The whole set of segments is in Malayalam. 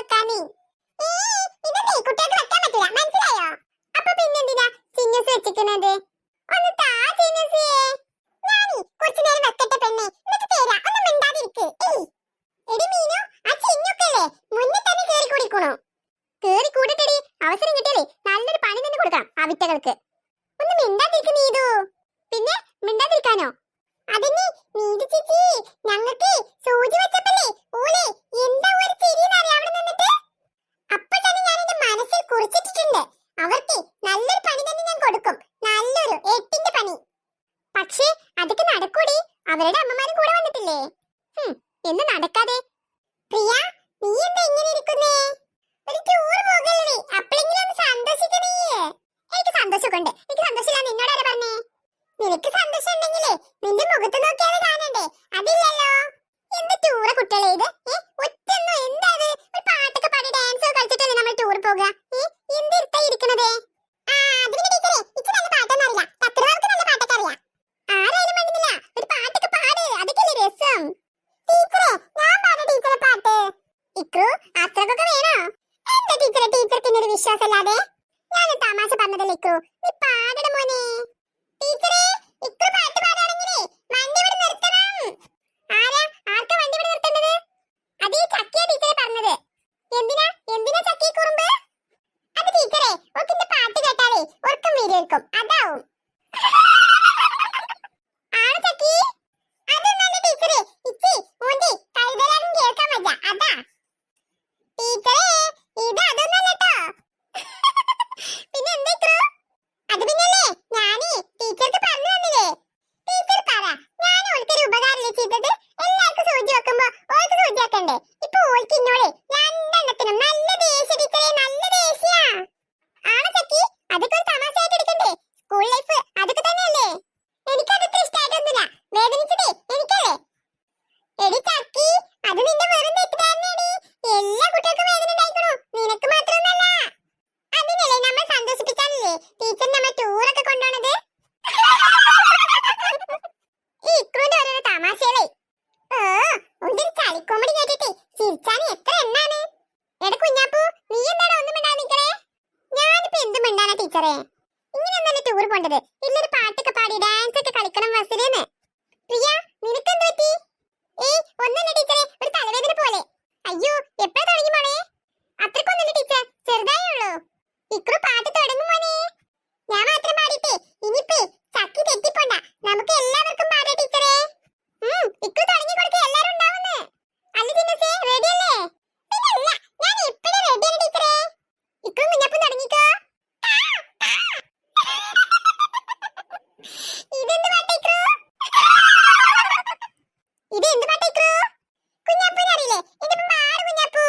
വെക്കാനേ. ഇതല്ലേ കുട്ടികൾക്ക് വെക്കാൻ പറ്റില്ല, മനസ്സിലായോ? അപ്പൊ പിന്നെന്തിനാ ചിന്നൂസ് വെച്ചിരിക്കുന്നത്? ഒന്ന് താ ചിന്നൂസിയെ. ഞാനീ കുറച്ചു നേരം വെക്കട്ടെ പെണ്ണെ, എന്നിട്ട് തരാം. ഒന്ന് മിണ്ടാതിരിക്ക്. എടി മീനു, ആ ചിന്നൂക്കല്ലേ മുന്നേ തന്നെ കേറി കൂടിക്കണോ? കേറി കൂടിട്ടെടി, അവസരം കിട്ടിയാലേ നല്ലൊരു പണി തന്നെ കൊടുക്കാം ആ വിറ്റകൾക്ക്. ഒന്ന് മിണ്ടാതിരിക്ക് നീതു. പിന്നെ മിണ്ടാതിരിക്കാനോ? അതിന് നീതു ചേച്ചി, ഞങ്ങൾക്ക് സൂചി വെച്ചപ്പല്ലേ ഓലെ എന്താ ഒരു ചിരിയെന്നറിയാം അവിടെ നിന്നിട്ട്. അപ്പൊ തന്നെ ഞാൻ എന്റെ മനസ്സിൽ കുറിച്ചിട്ടിട്ടുണ്ട്, അവർക്ക് നല്ലൊരു പണി തന്നെ ഞാൻ കൊടുക്കും, നല്ലൊരു 8ന്റെ പണി. പക്ഷേ അതൊക്കെ നടക്കൂടി, അവരുടെ അമ്മമാരും കൂടെ വന്നിട്ടില്ലേ. എന്ന് നടക്കാതെ. പ്രിയ, നീ എന്താ ഇങ്ങനെ ഇരിക്കുന്നേ? ഒരു ടൂർ പോകല്ലേ, അപ്പോഴെങ്കിലും ഒന്ന് സന്തോഷിക്കണേ. എനിക്ക് സന്തോഷമൊക്കെ ഉണ്ട്. എനിക്ക് സന്തോഷമില്ല നിന്നോട് ആരാ പറഞ്ഞേ? നിനക്ക് സന്തോഷം ഉണ്ടെങ്കിലേ നിന്റെ മുഖത്ത് നോക്കിയാൽ കാണണ്ടേ, അതില്ലല്ലോ. എന്ത് ടൂറ കുട്ടികളെ ഇത്? ഒറ്റൊന്നും എന്താ ഇത്? ഒരു പാട്ടൊക്കെ പാടി ഡാൻസ് കളിച്ചിട്ടല്ലേ നമ്മൾ ടൂർ പോകുക? എന്തിരുത്താ ഇരിക്കണതേ? അതിന്റെ ടീച്ചറെ, ഇച്ച് നല്ല പാട്ടൊന്നും അറിയില്ല, തക്കരവാൾക്ക് നല്ല പാട്ടൊക്കെ അറിയാം. ആരായാലും വേണ്ടുന്നില്ല, ഒരു പാട്ടൊക്കെ പാട്, അതൊക്കെയല്ലേ രസം. ടീച്ചറെ, ഞാൻ പാടാ ടീച്ചറെ പാട്ട്. ഇക്രു, അത്രക്കൊക്കെ വേണോ? എന്താ ടീച്ചറെ, ടീച്ചർക്ക് ഇന്നൊരു വിശ്വാസമല്ലാതെ? ഞാൻ തമാശ പറഞ്ഞതല്ലേ ഇക്രു, നീ പാടട മോനെ. ടീച്ചറെ, ഇക്രു പാട്ട് പാടാണെങ്കിലേ വണ്ടി ഇവിടെ നിർത്തണം. ആർക്കാ വണ്ടി ഇവിടെ നിർത്തേണ്ടത്? അത് ഈ ചക്കിയാ ടീച്ചറെ പറഞ്ഞത്. എന്തിനാ ചക്കി കുറുമ്പ്? അത് ടീച്ചറെ, ഓക്കിന്റെ പാട്ട് കേട്ടാലേ ഉറക്കം വീരേൽക്കും, അതാവും. ആണ് ചക്കി? അതൊന്നല്ല ടീച്ചറെ, ഇച്ചി മോന്റെ കൈതലാനും കേൾക്കാൻ വയ്യ, അതാ. ടീച്ചറെ, ഇത് അതൊന്നല്ല കേട്ടോ. പിന്നെ എന്താ ഇക്രു? അത് പിന്നല്ലേ ഞാനേ ടീച്ചർക്ക് പറഞ്ഞു തന്നില്ലേ. ടീച്ചർ പറ, ഞാൻ ഓൾക്കൊരു ഉപകാരല്ലേ ചെയ്തത്? എല്ലാവർക്കും സൂചി വെക്കുമ്പോ ഓൾക്ക് സൂചി വെക്കണ്ടേ? ഇപ്പൊ ഓൾക്ക് ഇന്നോടെ രണ്ടെണ്ണത്തിനും നല്ല ദേഷ്യ ടീച്ചറെ, നല്ല ദേഷ്യ. ആണ് ചക്കി, അതൊക്കെ ഒരു തമാശയായിട്ട് എടുക്കണ്ടേ? സ്കൂൾ ലൈഫ് അതൊക്കെ തന്നെയല്ലേ. എനിക്കതൊക്കെ ഇഷ്ടമായിട്ടൊന്നുമില്ല, വേദനിച്ചതേ എനിക്കല്ലേ. എടി ചക്കി, അത് നിന്റെ വെറും തെറ്റിദ്ധാരണയാണ്. എല്ലാ കുട്ടികൾക്കും വേദന ഉണ്ടായിക്കണു, നിനക്ക് മാത്രമൊന്നല്ല. അതിനല്ലേ നമ്മൾ സന്തോഷിപ്പിക്കാനല്ലേ ടീച്ചർ നമ്മെ ടൂറൊക്കെ കൊണ്ടുപോണത്. ഈ ഇക്രുവിന്റെ ഓരോരോ തമാശകളെ. ഒരു ചളിക്കോമഡി കേട്ടിട്ടേ ചിരിച്ചാന് എത്ര എണ്ണാണ്. എടാ കുഞ്ഞാപ്പു, നീ എന്താടാ ഒന്നും മിണ്ടാതെ നിക്കണേ? ഞാനിപ്പോ എന്ത് മിണ്ടാനാ ടീച്ചറെ? ഇങ്ങനെ ഒന്നല്ലേ ടൂർ പോണ്ടത്, ഇല്ലൊരു പാട്ടൊക്കെ പാടി ഡാൻസ് ഒക്കെ കളിക്കണം ബസ്സിലെന്ന്. പ്രിയ, നിനക്കെന്ത് പറ്റി? ഒന്നല്ല ടീച്ചറെ, ഒരു തലവേദന പോലെ. അയ്യോ, എപ്പോഴാ തുടങ്ങി മോളെ? അത്രക്കൊന്നല്ല ടീച്ചർ, ചെറുതായേ ഉള്ളൂ. ഇക്രു പാട്ട് തുടങ്ങും മോനെ. ഞാൻ മാത്രം പാടിട്ടേ ഇനിയിപ്പേ ചക്കി തെറ്റിപ്പോണ്ട, നമുക്ക് എല്ലാവർക്കും പാടാ ടീച്ചറെ. ഇക്രു തുടങ്ങി കൊടുക്ക, എല്ലാരും ഉണ്ടാവുന്നേ. അല്ല ചിന്നസേ, റെഡിയല്ലേ? പിന്നല്ല, ഞാൻ എപ്പോഴും റെഡിയാണ് ടീച്ചറെ. ഇക്രു കുഞ്ഞപ്പം തുടങ്ങിക്കോ. ഇതെന്ത് പാട്ടാ ഇക്രു? ഇത് എന്ത് പാട്ടാ ഇക്രു? കുഞ്ഞാപ്പൂനെ അറിയില്ലേ? എന്റെ ഒപ്പം പാട് കുഞ്ഞാപ്പൂ.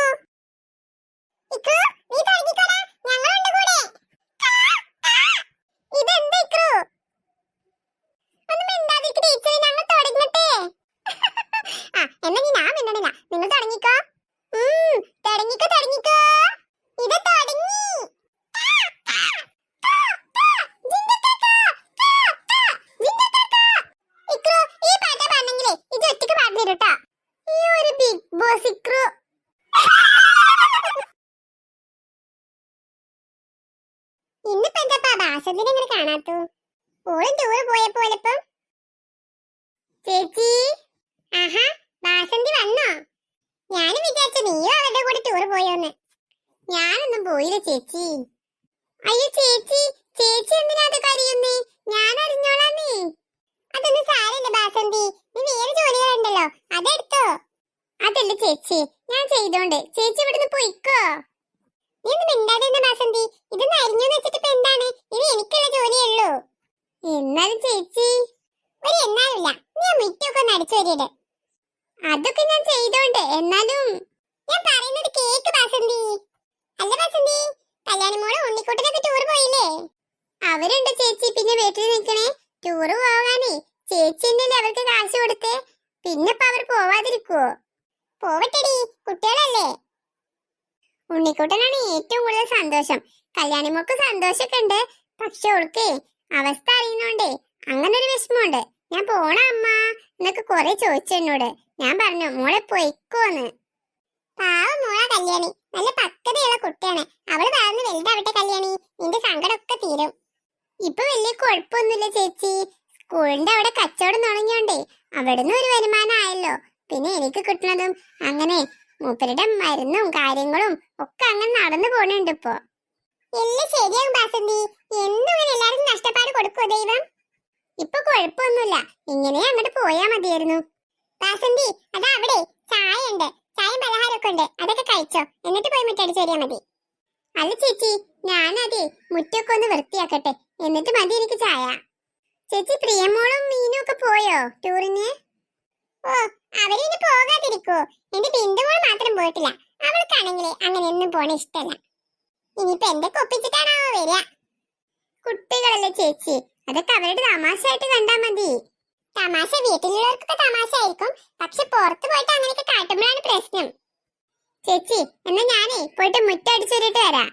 ഇക്രു, നീ തുടങ്ങിക്കോടാ, ഞങ്ങളുണ്ട് കൂടെ. ഇതെന്താ ഇക്രു? ഒന്നും മിണ്ടാതിരിക്ക് ടീച്ചറെ, ഞങ്ങൾ തുടങ്ങട്ടെ. എന്നാ ഞാൻ മിണ്ടണില്ല, നിങ്ങൾ തുടങ്ങിക്കോ. തുടങ്ങിക്കോ. ഇത് തുടങ്ങി. ഇക്രു, ഈ പാട്ടാ പാടണെങ്കിലേ ഇത് ഒറ്റയ്ക്ക് പാടി തരൂട്ടാ. ഈ ഒരു ബിഗ് ബോസ് ഇക്രു. ഇന്നിപ്പോ എന്താ ഭാഷത്തിനെ ഇങ്ങനെ കാണാത്തു? ഓളും ടൂറ് പോയപ്പോലിപ്പം. ചേച്ചി, ആഹാ, വാസന്തി വന്നോ? ഞാനും വിചാരിച്ചു നീയോ അവരുടെ കൂടെ ടൂറ് പോയോന്ന്. ഞാനൊന്നും പോയില്ല ചേച്ചി. അയ്യോ ചേച്ചി, ചേച്ചി എന്തിനാ അത് കരയുന്നേ? ഞാൻ അറിഞ്ഞോളാന്നേ. അതൊന്നും സാരമില്ല ബാസന്തി, നീ വേറെ ജോലികളുണ്ടല്ലോ, അതെടുത്തോ. അതല്ല ചേച്ചി, ഞാൻ ചെയ്തോണ്ട് ചേച്ചി ഇവിടുന്ന് പോയിക്കോ. നീ ഒന്നും മിണ്ടാതെ ബാസന്തി, ഇതൊന്നും അരിഞ്ഞോന്ന് വെച്ചിട്ട് ഇപ്പൊ എന്താണ്? ഇനി എനിക്കുള്ള ജോലിയുള്ളൂ. എന്നാലും ചേച്ചി. ഒരു എന്നാലില്ല, നീ ആ മിറ്റൊക്കെ ഒന്ന് അടിച്ചു വരിയിട്. അതൊക്കെ ഞാൻ ചെയ്തോണ്ട്, എന്നാലും ഞാൻ പറയുന്നത് കേക്ക് ബാസന്തി. അല്ല ബാസന്തി, കല്യാണി മോളെ ഉണ്ണിക്കുട്ടനൊക്കെ ടൂർ പോയില്ലേ? അവരുണ്ട് ചേച്ചി, പിന്നെ വീട്ടിൽ നിൽക്കണേ. ടൂറ് പോവാനേ ചേച്ചി എന്നല്ലേ അവർക്ക് കാശ് കൊടുത്തേ, പിന്നെ ഇപ്പൊ അവർ പോവാതിരിക്കുവോ? പോവട്ടെടി, കുട്ടികളല്ലേ. ഉണ്ണിക്കുട്ടനാണ് ഏറ്റവും കൂടുതൽ സന്തോഷം. കല്യാണി മോൾക്ക് സന്തോഷമൊക്കെ ഉണ്ട്, പക്ഷെ ഓൾക്കേ അവസ്ഥ അറിയുന്നോണ്ടേ അങ്ങനെ ഒരു വിഷമമുണ്ട്. ഞാൻ പോണ അമ്മ എന്നൊക്കെ കുറെ ചോദിച്ചു എന്നോട്. ഞാൻ പറഞ്ഞു മോളെ പോയിക്കോന്ന്. പാവം മോളാ കല്യാണി, നല്ല പക്വതയുള്ള കുട്ടിയാണ്. അവള് വളർന്ന് വലുതാവട്ടെ കല്യാണി, നിന്റെ സങ്കടമൊക്കെ തീരും. ഇപ്പൊ വലിയ കുഴപ്പമൊന്നുമില്ല ചേച്ചി. സ്കൂളിന്റെ അവിടെ കച്ചവടം തുടങ്ങിയോണ്ടേ അവിടുന്ന് ഒരു വരുമാനം ആയല്ലോ. പിന്നെ എനിക്ക് കിട്ടുന്നതും അങ്ങനെ മൂപ്പരുടെ മരുന്നും കാര്യങ്ങളും ഒക്കെ അങ്ങനെ നടന്നു പോണുണ്ട് ഇപ്പൊ. എല്ലാം ശരിയാകും ബാസന്തി. എന്നും ഇങ്ങനെ എല്ലാവർക്കും നഷ്ടപ്പാട് കൊടുക്കുമോ ദൈവം? ഇപ്പൊ കുഴപ്പമൊന്നുമില്ല, ഇങ്ങനെ അങ്ങോട്ട് പോയാ മതിയായിരുന്നു. ബാസന്തി, അതാ അവിടെ ചായ ഉണ്ട്, ചായയും പലഹാരമൊക്കെ ഉണ്ട്, അതൊക്കെ കഴിച്ചോ, എന്നിട്ട് പോയി മുറ്റടിച്ച് വരിക മതി. അല്ല ചേച്ചി, ഞാനതേ മുറ്റൊക്കെ ഒന്ന് വൃത്തിയാക്കട്ടെ, എന്നിട്ട് മതി എനിക്ക് ചായ. ചേച്ചി, പ്രിയമോളും മീനും ഒക്കെ പോയോ ടൂറിന്? ഓ, അവരിനി പോകാതിരിക്കോ? എന്റെ ബിന്ദുമോൾ മാത്രം പോയിട്ടില്ല. അവൾക്കാണെങ്കിലേ അങ്ങനെയൊന്നും പോണ ഇഷ്ടല്ല. ഇനിയിപ്പൊ എന്തൊക്കെ ഒപ്പിച്ചിട്ടാണാവോ വരിക. കുട്ടികളല്ലേ ചേച്ചി, അതൊക്കെ അവരുടെ തമാശയായിട്ട് കണ്ടാ മതി. തമാശ വീട്ടിലുള്ളവർക്കൊക്കെ തമാശ ആയിരിക്കും, പക്ഷെ പുറത്ത് പോയിട്ട് അങ്ങനെയൊക്കെ കാട്ടുമ്പോഴാണ് പ്രശ്നം. ചേച്ചി, എന്നാ ഞാനേ പോയിട്ട് മുറ്റടിച്ചു വരിട്ട് വരാം.